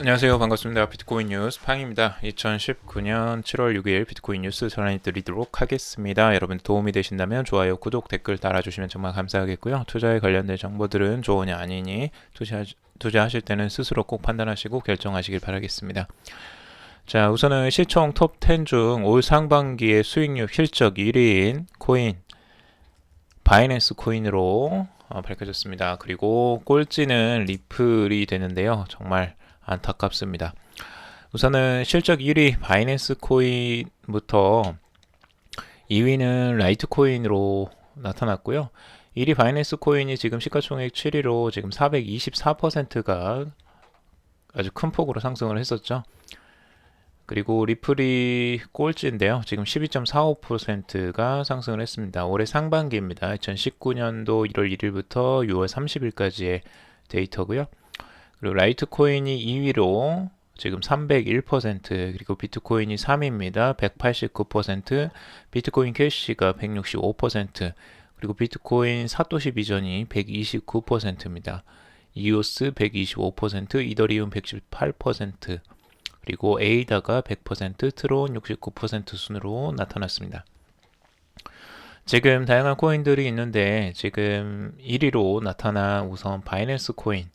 안녕하세요. 반갑습니다. 비트코인 뉴스 팡입니다. 2019년 7월 6일 비트코인 뉴스 전해 드리도록 하겠습니다. 여러분 도움이 되신다면 좋아요, 구독, 댓글 달아주시면 정말 감사하겠고요. 투자에 관련된 정보들은 좋으냐 아니니 투자하실 때는 스스로 꼭 판단하시고 결정하시길 바라겠습니다. 자, 우선은 시총 톱 10 중 올 상반기의 수익률 실적 1위인 코인 바이낸스 코인으로 밝혀졌습니다. 그리고 꼴찌는 리플이 되는데요. 정말 안타깝습니다. 우선은 실적 1위 바이낸스 코인부터 2위는 라이트코인으로 나타났고요. 1위 바이낸스 코인이 지금 시가총액 7위로 지금 424%가 아주 큰 폭으로 상승을 했었죠. 그리고 리플이 꼴찌인데요. 지금 12.45%가 상승을 했습니다. 올해 상반기입니다. 2019년도 1월 1일부터 6월 30일까지의 데이터고요. 그리고 라이트코인이 2위로 지금 301%, 그리고 비트코인이 3위입니다. 189%, 비트코인 캐시가 165%, 그리고 비트코인 사토시 비전이 129%입니다. 이오스 125%, 이더리움 118%, 그리고 에이다가 100%, 트론 69% 순으로 나타났습니다. 지금 다양한 코인들이 있는데 지금 1위로 나타난 우선 바이낸스 코인,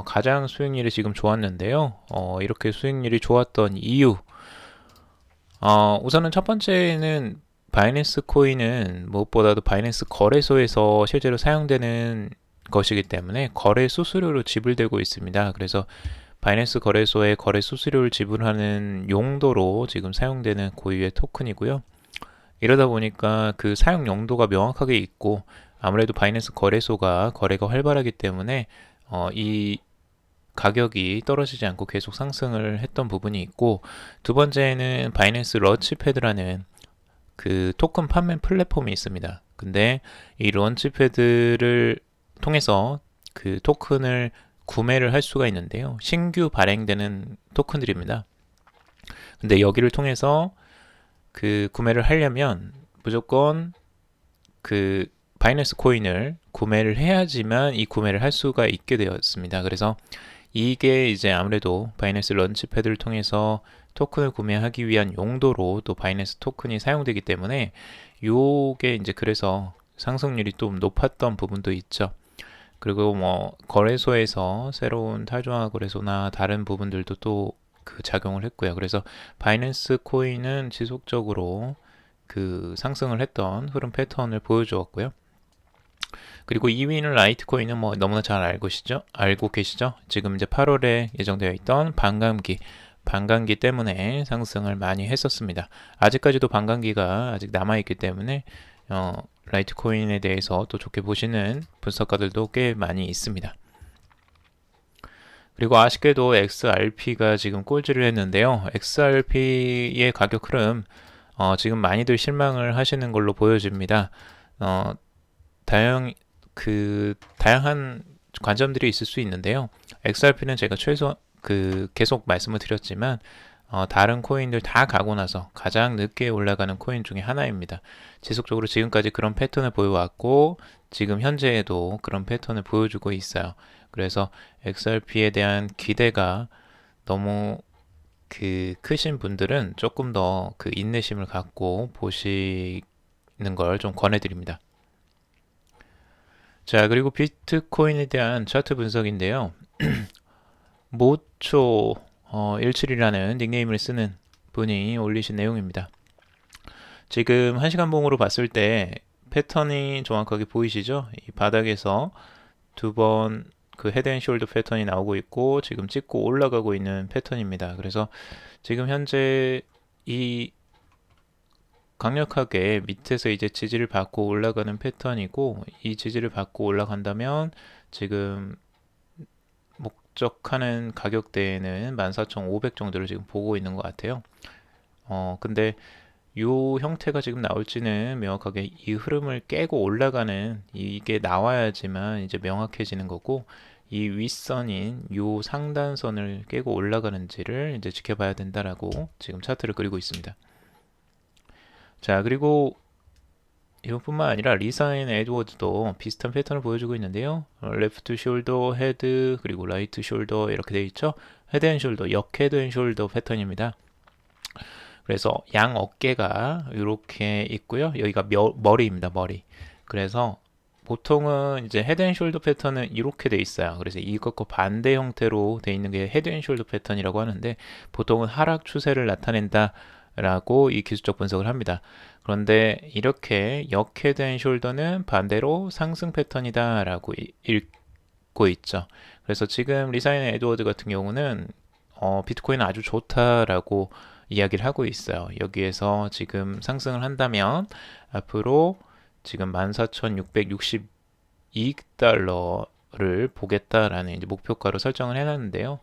가장 수익률이 지금 좋았는데요. 이렇게 수익률이 좋았던 이유, 우선은 첫 번째는 바이낸스 코인은 무엇보다도 바이낸스 거래소에서 실제로 사용되는 것이기 때문에 거래 수수료로 지불되고 있습니다. 그래서 바이낸스 거래소에 거래 수수료를 지불하는 용도로 지금 사용되는 고유의 토큰이고요. 이러다 보니까 그 사용 용도가 명확하게 있고, 아무래도 바이낸스 거래소가 거래가 활발하기 때문에 이 가격이 떨어지지 않고 계속 상승을 했던 부분이 있고, 두 번째는 바이낸스 런치패드라는 그 토큰 판매 플랫폼이 있습니다. 근데 이 런치패드를 통해서 그 토큰을 구매를 할 수가 있는데요. 신규 발행되는 토큰들입니다. 근데 여기를 통해서 그 구매를 하려면 무조건 그 바이낸스 코인을 구매를 해야지만 이 구매를 할 수가 있게 되었습니다. 그래서 이게 이제 아무래도 바이낸스 런치패드를 통해서 토큰을 구매하기 위한 용도로 또 바이낸스 토큰이 사용되기 때문에 요게 이제 그래서 상승률이 좀 높았던 부분도 있죠. 그리고 뭐 거래소에서 새로운 탈중앙 거래소나 다른 부분들도 또 그 작용을 했고요. 그래서 바이낸스 코인은 지속적으로 그 상승을 했던 흐름 패턴을 보여주었고요. 그리고 2위는 라이트코인은 뭐 너무나 잘 알고 계시죠? 지금 이제 8월에 예정되어 있던 반감기 때문에 상승을 많이 했었습니다. 아직까지도 반감기가 아직 남아있기 때문에 라이트코인에 대해서 또 좋게 보시는 분석가들도 꽤 많이 있습니다. 그리고 아쉽게도 XRP가 지금 꼴찌를 했는데요. XRP의 가격 흐름 지금 많이들 실망을 하시는 걸로 보여집니다. 어, 다양한 관점들이 있을 수 있는데요. XRP는 제가 계속 말씀을 드렸지만 다른 코인들 다 가고 나서 가장 늦게 올라가는 코인 중에 하나입니다. 지속적으로 지금까지 그런 패턴을 보여왔고 지금 현재에도 그런 패턴을 보여주고 있어요. 그래서 XRP에 대한 기대가 너무 크신 분들은 조금 더 그 인내심을 갖고 보시는 걸 좀 권해드립니다. 자, 그리고 비트코인에 대한 차트 분석인데요. 모초 17이라는 닉네임을 쓰는 분이 올리신 내용입니다. 지금 1시간 봉으로 봤을 때 패턴이 정확하게 보이시죠? 이 바닥에서 두 번 그 헤드앤숄더 패턴이 나오고 있고 지금 찍고 올라가고 있는 패턴입니다. 그래서 지금 현재 이 강력하게 밑에서 이제 지지를 받고 올라가는 패턴이고, 이 지지를 받고 올라간다면 지금 목적하는 가격대에는 14,500 정도를 지금 보고 있는 것 같아요. 근데 이 형태가 지금 나올지는 명확하게 이 흐름을 깨고 올라가는 이게 나와야지만 이제 명확해지는 거고, 이 윗선인 이 상단선을 깨고 올라가는지를 이제 지켜봐야 된다라고 지금 차트를 그리고 있습니다. 자, 그리고 이것뿐만 아니라 리사인 에드워드도 비슷한 패턴을 보여주고 있는데요. 레프트 숄더, 헤드, 그리고 라이트 숄더 이렇게 되어 있죠. 헤드앤숄더, 역헤드앤숄더 패턴입니다. 그래서 양 어깨가 이렇게 있고요. 여기가 머리입니다. 머리. 그래서 보통은 이제 헤드앤숄더 패턴은 이렇게 돼 있어요. 그래서 이것과 반대 형태로 돼 있는 게 헤드앤숄더 패턴이라고 하는데 보통은 하락 추세를 나타낸다 라고 이 기술적 분석을 합니다. 그런데 이렇게 역헤드앤숄더는 반대로 상승 패턴이다 라고 읽고 있죠. 그래서 지금 리사인 에드워드 같은 경우는 비트코인은 아주 좋다라고 이야기를 하고 있어요. 여기에서 지금 상승을 한다면 앞으로 지금 14,662달러를 보겠다라는 이제 목표가로 설정을 해놨는데요.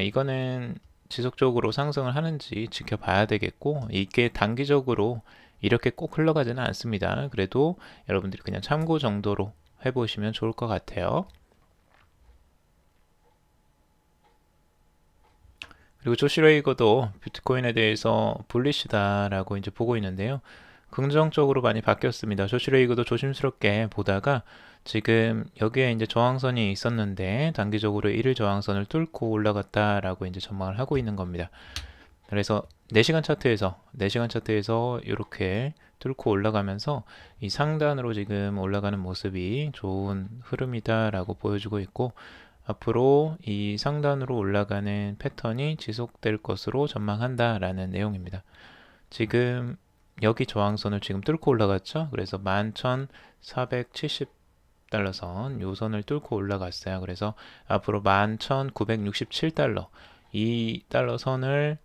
이거는 지속적으로 상승을 하는지 지켜봐야 되겠고, 이게 단기적으로 이렇게 꼭 흘러가지는 않습니다. 그래도 여러분들이 그냥 참고 정도로 해보시면 좋을 것 같아요. 그리고 조시 레이거도 비트코인에 대해서 불리시다라고 이제 보고 있는데요. 긍정적으로 많이 바뀌었습니다. 조시 레이거도 조심스럽게 보다가 지금 여기에 이제 저항선이 있었는데 단기적으로 1일 저항선을 뚫고 올라갔다라고 이제 전망을 하고 있는 겁니다. 그래서 4시간 차트에서 이렇게 뚫고 올라가면서 이 상단으로 지금 올라가는 모습이 좋은 흐름이다라고 보여주고 있고, 앞으로 이 상단으로 올라가는 패턴이 지속될 것으로 전망한다라는 내용입니다. 지금 여기 저항선을 지금 뚫고 올라갔죠. 그래서 11,470달러 선, 요 선을 뚫고 올라갔어요. 그래서 앞으로 11,967달러, 이 달러 선을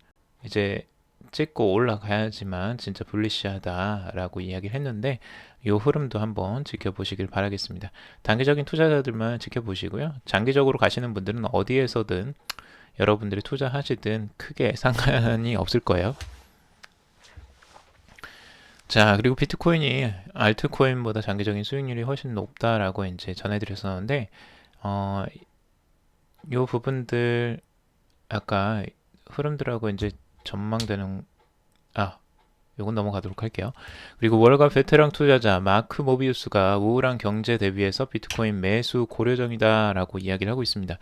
이제 찍고 올라가야지만 진짜 불리시하다라고 이야기를 했는데, 이 흐름도 한번 지켜보시길 바라겠습니다. 단기적인 투자자들만 지켜보시고요. 장기적으로 가시는 분들은 어디에서든 여러분들이 투자하시든 크게 상관이 없을 거예요. 자, 그리고 비트코인이 알트코인보다 장기적인 수익률이 훨씬 높다라고 이제 전해드렸었는데, 요 부분들 아까 흐름들하고 이제 전망되는, 요건 넘어가도록 할게요. 그리고 월가 베테랑 투자자 마크 모비우스가 우울한 경제 대비해서 비트코인 매수 고려 중이다라고 이야기를 하고 있습니다.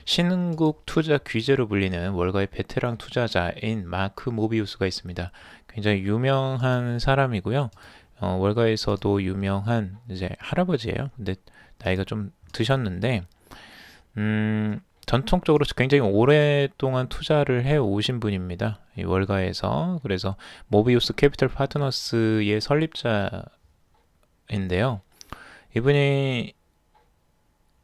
신흥국 투자 귀재로 불리는 월가의 베테랑 투자자인 마크 모비우스가 있습니다. 굉장히 유명한 사람이고요. 월가에서도 유명한 이제 할아버지예요. 근데 나이가 좀 드셨는데, 전통적으로 굉장히 오랫동안 투자를 해 오신 분입니다. 이 월가에서. 그래서 모비우스 캐피털 파트너스의 설립자인데요. 이분이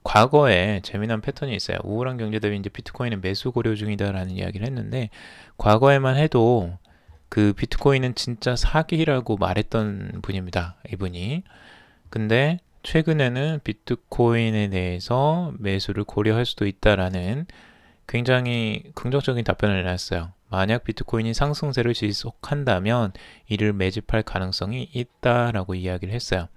과거에 재미난 패턴이 있어요. 우울한 경제 대비 이제 비트코인은 매수 고려 중이다라는 이야기를 했는데, 과거에만 해도 그 비트코인은 진짜 사기라고 말했던 분입니다. 이분이. 근데 최근에는 비트코인에 대해서 매수를 고려할 수도 있다라는 굉장히 긍정적인 답변을 내놨어요. 만약 비트코인이 상승세를 지속한다면 이를 매집할 가능성이 있다라고 이야기를 했어요.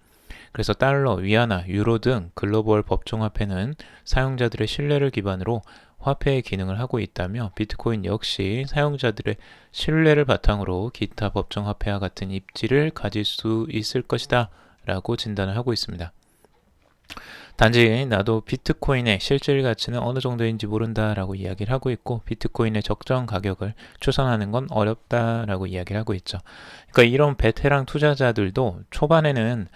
그래서 달러, 위안화, 유로 등 글로벌 법정화폐는 사용자들의 신뢰를 기반으로 화폐의 기능을 하고 있다며, 비트코인 역시 사용자들의 신뢰를 바탕으로 기타 법정화폐와 같은 입지를 가질 수 있을 것이다 라고 진단을 하고 있습니다. 단지 나도 비트코인의 실질 가치는 어느 정도인지 모른다 라고 이야기를 하고 있고, 비트코인의 적정 가격을 추산하는 건 어렵다 라고 이야기를 하고 있죠. 그러니까 이런 베테랑 투자자들도 초반에는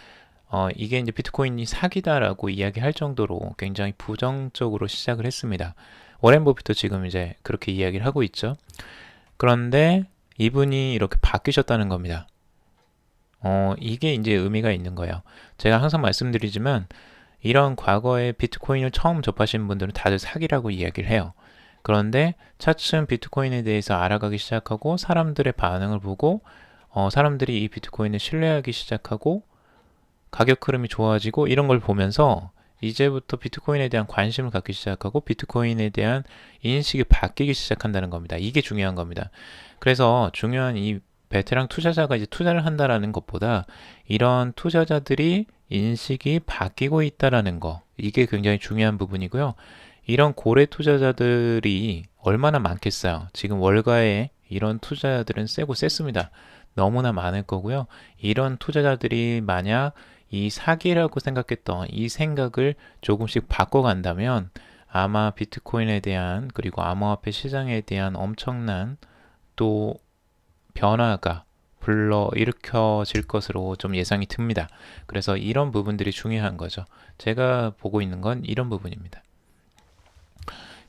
이게 이제 비트코인이 사기다라고 이야기할 정도로 굉장히 부정적으로 시작을 했습니다. 워렌 버핏도 지금 이제 그렇게 이야기를 하고 있죠. 그런데 이분이 이렇게 바뀌셨다는 겁니다. 이게 이제 의미가 있는 거예요. 제가 항상 말씀드리지만, 이런 과거에 비트코인을 처음 접하신 분들은 다들 사기라고 이야기를 해요. 그런데 차츰 비트코인에 대해서 알아가기 시작하고, 사람들의 반응을 보고, 사람들이 이 비트코인을 신뢰하기 시작하고, 가격 흐름이 좋아지고, 이런 걸 보면서 이제부터 비트코인에 대한 관심을 갖기 시작하고, 비트코인에 대한 인식이 바뀌기 시작한다는 겁니다. 이게 중요한 겁니다. 그래서 중요한 이 베테랑 투자자가 이제 투자를 한다라는 것보다 이런 투자자들이 인식이 바뀌고 있다라는 거, 이게 굉장히 중요한 부분이고요. 이런 고래 투자자들이 얼마나 많겠어요. 지금 월가에 이런 투자자들은 셌습니다. 너무나 많을 거고요. 이런 투자자들이 만약 이 사기라고 생각했던 이 생각을 조금씩 바꿔간다면 아마 비트코인에 대한 그리고 암호화폐 시장에 대한 엄청난 또 변화가 불러일으켜질 것으로 좀 예상이 듭니다. 그래서 이런 부분들이 중요한 거죠. 제가 보고 있는 건 이런 부분입니다.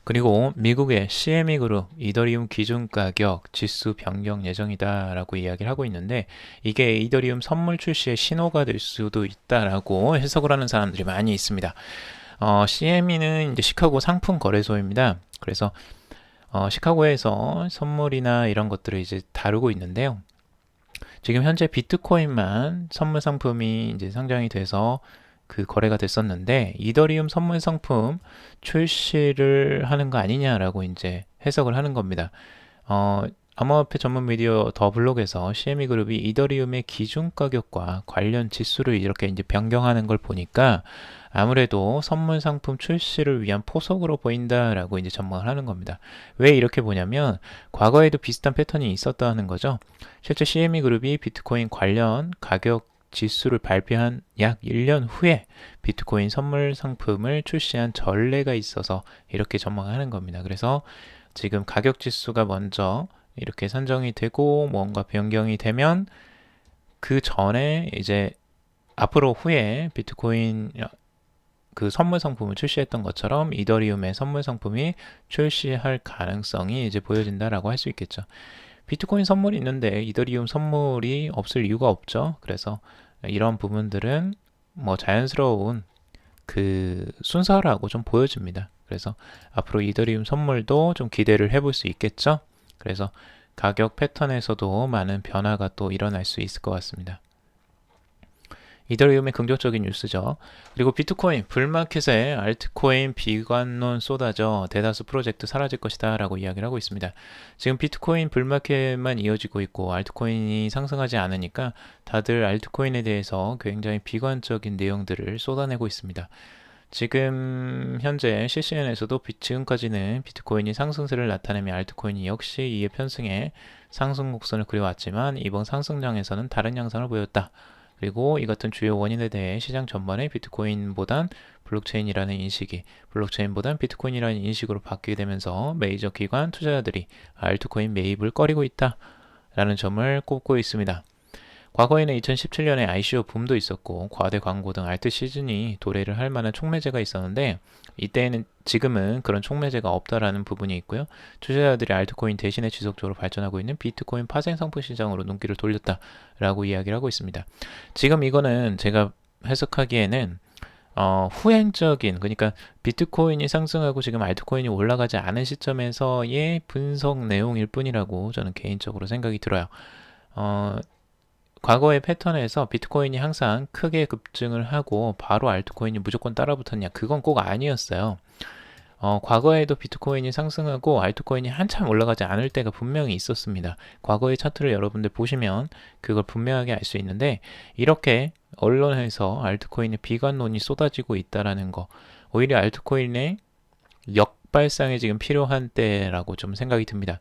그리고 미국의 CME 그룹 이더리움 기준 가격 지수 변경 예정이다 라고 이야기를 하고 있는데, 이게 이더리움 선물 출시의 신호가 될 수도 있다라고 해석을 하는 사람들이 많이 있습니다. CME는 이제 시카고 상품 거래소입니다. 그래서 시카고에서 선물이나 이런 것들을 이제 다루고 있는데요. 지금 현재 비트코인만 선물 상품이 이제 상장이 돼서 그 거래가 됐었는데, 이더리움 선물 상품 출시를 하는 거 아니냐라고 이제 해석을 하는 겁니다. 암호화폐 전문 미디어 더 블록에서 CME 그룹이 이더리움의 기준 가격과 관련 지수를 이렇게 이제 변경하는 걸 보니까 아무래도 선물 상품 출시를 위한 포석으로 보인다라고 이제 전망을 하는 겁니다. 왜 이렇게 보냐면 과거에도 비슷한 패턴이 있었다는 거죠. 실제 CME 그룹이 비트코인 관련 가격 지수를 발표한 약 1년 후에 비트코인 선물 상품을 출시한 전례가 있어서 이렇게 전망하는 겁니다. 그래서 지금 가격 지수가 먼저 이렇게 산정이 되고 뭔가 변경이 되면 그 전에 이제 앞으로 후에 비트코인 그 선물 상품을 출시했던 것처럼 이더리움의 선물 상품이 출시할 가능성이 이제 보여진다라고 할 수 있겠죠. 비트코인 선물이 있는데 이더리움 선물이 없을 이유가 없죠. 그래서 이런 부분들은 뭐 자연스러운 그 순서라고 좀 보여집니다. 그래서 앞으로 이더리움 선물도 좀 기대를 해볼 수 있겠죠. 그래서 가격 패턴에서도 많은 변화가 또 일어날 수 있을 것 같습니다. 이더리움의 긍정적인 뉴스죠. 그리고 비트코인 불마켓에 알트코인 비관론 쏟아져 대다수 프로젝트 사라질 것이다 라고 이야기를 하고 있습니다. 지금 비트코인 불마켓만 이어지고 있고 알트코인이 상승하지 않으니까 다들 알트코인에 대해서 굉장히 비관적인 내용들을 쏟아내고 있습니다. 지금 현재 CCN에서도 지금까지는 비트코인이 상승세를 나타내며 알트코인이 역시 이에 편승해 상승 곡선을 그려왔지만 이번 상승장에서는 다른 양상을 보였다. 그리고 이 같은 주요 원인에 대해 시장 전반에 비트코인보단 블록체인이라는 인식이 블록체인보단 비트코인이라는 인식으로 바뀌게 되면서 메이저 기관 투자자들이 알트코인 매입을 꺼리고 있다라는 점을 꼽고 있습니다. 과거에는 2017년에 ICO 붐도 있었고 과대 광고 등 알트 시즌이 도래를 할 만한 촉매제가 있었는데, 이때는 지금은 그런 촉매제가 없다라는 부분이 있고요. 투자자들이 알트코인 대신에 지속적으로 발전하고 있는 비트코인 파생 상품 시장으로 눈길을 돌렸다라고 이야기를 하고 있습니다. 지금 이거는 제가 해석하기에는 후행적인, 그러니까 비트코인이 상승하고 지금 알트코인이 올라가지 않은 시점에서의 분석 내용일 뿐이라고 저는 개인적으로 생각이 들어요. 과거의 패턴에서 비트코인이 항상 크게 급증을 하고 바로 알트코인이 무조건 따라붙었냐, 그건 꼭 아니었어요. 과거에도 비트코인이 상승하고 알트코인이 한참 올라가지 않을 때가 분명히 있었습니다. 과거의 차트를 여러분들 보시면 그걸 분명하게 알 수 있는데, 이렇게 언론에서 알트코인의 비관론이 쏟아지고 있다라는 거, 오히려 알트코인의 역발상이 지금 필요한 때라고 좀 생각이 듭니다.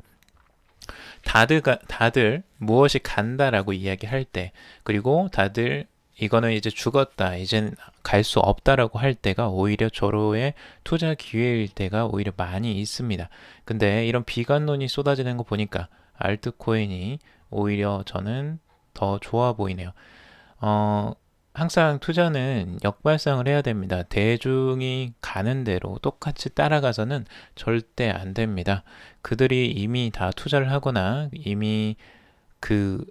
다들 무엇이 간다라고 이야기할 때, 그리고 다들 이거는 이제 죽었다, 이젠 갈 수 없다라고 할 때가 오히려 저로의 투자 기회일 때가 오히려 많이 있습니다. 근데 이런 비관론이 쏟아지는 거 보니까 알트코인이 오히려 저는 더 좋아 보이네요. 항상 투자는 역발상을 해야 됩니다. 대중이 가는 대로 똑같이 따라가서는 절대 안 됩니다. 그들이 이미 다 투자를 하거나 이미 그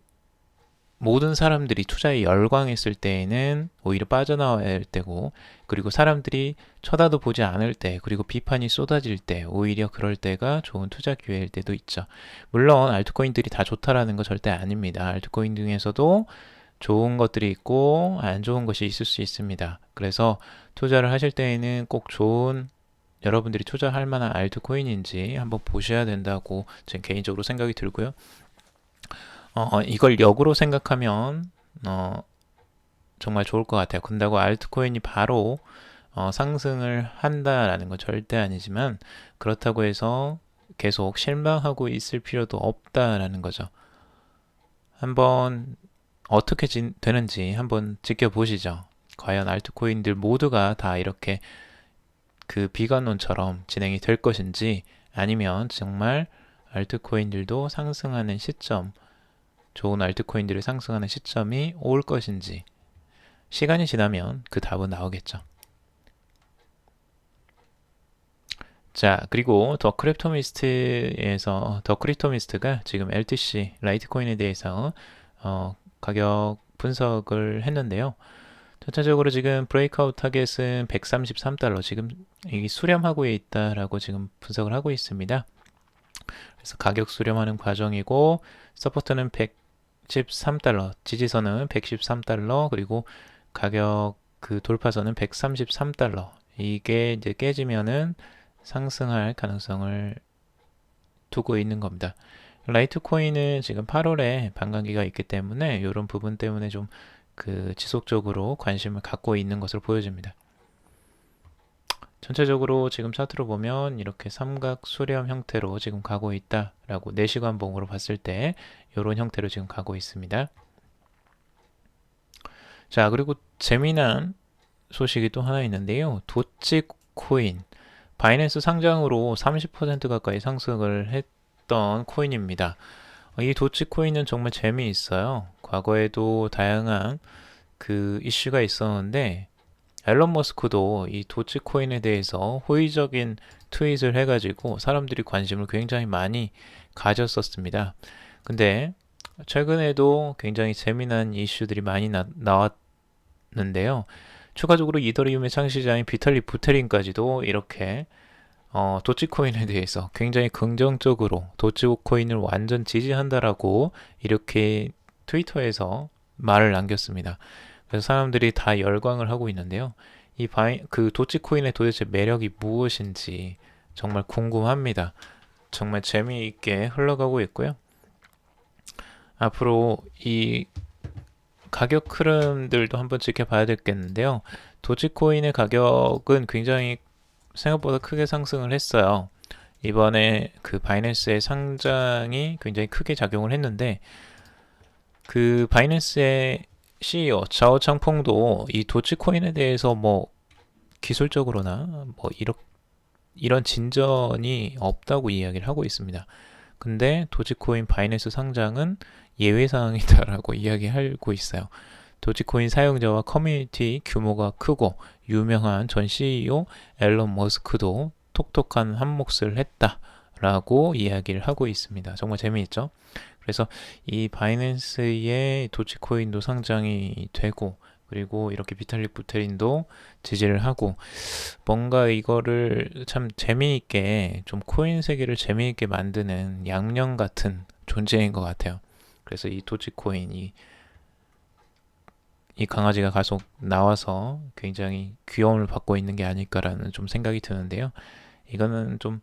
모든 사람들이 투자에 열광했을 때에는 오히려 빠져나와야 할 때고, 그리고 사람들이 쳐다도 보지 않을 때, 그리고 비판이 쏟아질 때, 오히려 그럴 때가 좋은 투자 기회일 때도 있죠. 물론 알트코인들이 다 좋다라는 거 절대 아닙니다. 알트코인 중에서도 좋은 것들이 있고 안 좋은 것이 있을 수 있습니다. 그래서 투자를 하실 때에는 꼭 좋은, 여러분들이 투자할 만한 알트코인인지 한번 보셔야 된다고 제 개인적으로 생각이 들고요. 이걸 역으로 생각하면 정말 좋을 것 같아요. 근다고 알트코인이 바로 상승을 한다라는 건 절대 아니지만, 그렇다고 해서 계속 실망하고 있을 필요도 없다라는 거죠. 한번 어떻게 되는지 한번 지켜보시죠. 과연 알트코인들 모두가 다 이렇게 그 비관론처럼 진행이 될 것인지 아니면 정말 알트코인들도 상승하는 시점, 좋은 알트코인들이 상승하는 시점이 올 것인지 시간이 지나면 그 답은 나오겠죠. 자, 그리고 더 크립토미스트가 지금 LTC 라이트코인에 대해서 가격 분석을 했는데요. 전체적으로 지금 브레이크아웃 타겟은 133달러, 지금 이 수렴하고 있다라고 지금 분석을 하고 있습니다. 그래서 가격 수렴하는 과정이고, 서포트는 113달러, 지지선은 113달러, 그리고 가격 그 돌파선은 133달러. 이게 이제 깨지면은 상승할 가능성을 두고 있는 겁니다. 라이트코인은 지금 8월에 반감기가 있기 때문에 이런 부분 때문에 좀 그 지속적으로 관심을 갖고 있는 것으로 보여집니다. 전체적으로 지금 차트로 보면 이렇게 삼각 수렴 형태로 지금 가고 있다라고 4시간 봉으로 봤을 때 이런 형태로 지금 가고 있습니다. 자, 그리고 재미난 소식이 또 하나 있는데요. 도치코인, 바이낸스 상장으로 30% 가까이 상승을 했던 코인입니다. 이 도치코인은 정말 재미있어요. 과거에도 다양한 그 이슈가 있었는데 앨런 머스크도 이 도치코인에 대해서 호의적인 트윗을 해가지고 사람들이 관심을 굉장히 많이 가졌었습니다. 근데 최근에도 굉장히 재미난 이슈들이 많이 나왔는데요. 추가적으로 이더리움의 창시자인 비탈리 부테린까지도 이렇게 도치코인에 대해서 굉장히 긍정적으로 도치코인을 완전 지지한다라고 이렇게 트위터에서 말을 남겼습니다. 그래서 사람들이 다 열광을 하고 있는데요. 그 도치코인의 도대체 매력이 무엇인지 정말 궁금합니다. 정말 재미있게 흘러가고 있고요. 앞으로 이 가격 흐름들도 한번 지켜봐야 되겠는데요. 도치코인의 가격은 굉장히 생각보다 크게 상승을 했어요. 이번에 그 바이낸스의 상장이 굉장히 크게 작용을 했는데 그 바이낸스의 CEO 자오 창퐁도 이 도치코인에 대해서 뭐 기술적으로나 뭐 이런 진전이 없다고 이야기를 하고 있습니다. 근데 도치코인 바이낸스 상장은 예외 사항이다라고 이야기하고 있어요. 도치코인 사용자와 커뮤니티 규모가 크고 유명한 전 CEO 앨런 머스크도 톡톡한 한 몫을 했다라고 이야기를 하고 있습니다. 정말 재미있죠? 그래서 이 바이낸스의 도치코인도 상장이 되고 그리고 이렇게 비탈릭 부테린도 지지를 하고 뭔가 이거를 참 재미있게 좀 코인 세계를 재미있게 만드는 양령 같은 존재인 것 같아요. 그래서 이 도치코인 이 강아지가 계속 나와서 굉장히 귀여움을 받고 있는 게 아닐까라는 좀 생각이 드는데요. 이거는 좀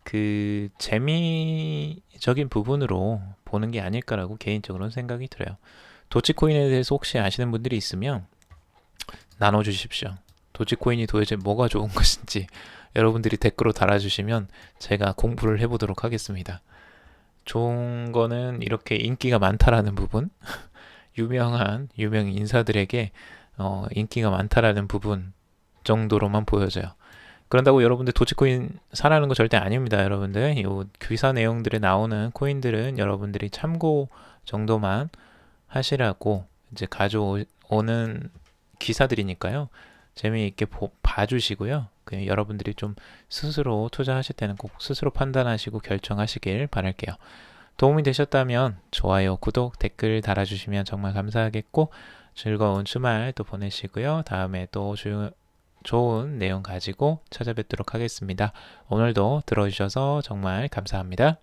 그 재미적인 부분으로 보는 게 아닐까라고 개인적으로는 생각이 들어요. 도치코인에 대해서 혹시 아시는 분들이 있으면 나눠주십시오. 도치코인이 도대체 뭐가 좋은 것인지 여러분들이 댓글로 달아주시면 제가 공부를 해보도록 하겠습니다. 좋은 거는 이렇게 인기가 많다라는 부분, 유명 인사들에게 인기가 많다라는 부분 정도로만 보여져요. 그런다고 여러분들 도치코인 사라는 거 절대 아닙니다. 여러분들 이 기사 내용들에 나오는 코인들은 여러분들이 참고 정도만 하시라고 이제 가져오는 기사들이니까요. 재미있게 봐주시고요. 그냥 여러분들이 좀 스스로 투자하실 때는 꼭 스스로 판단하시고 결정하시길 바랄게요. 도움이 되셨다면 좋아요, 구독, 댓글 달아주시면 정말 감사하겠고 즐거운 주말 또 보내시고요. 다음에 또 좋은 내용 가지고 찾아뵙도록 하겠습니다. 오늘도 들어주셔서 정말 감사합니다.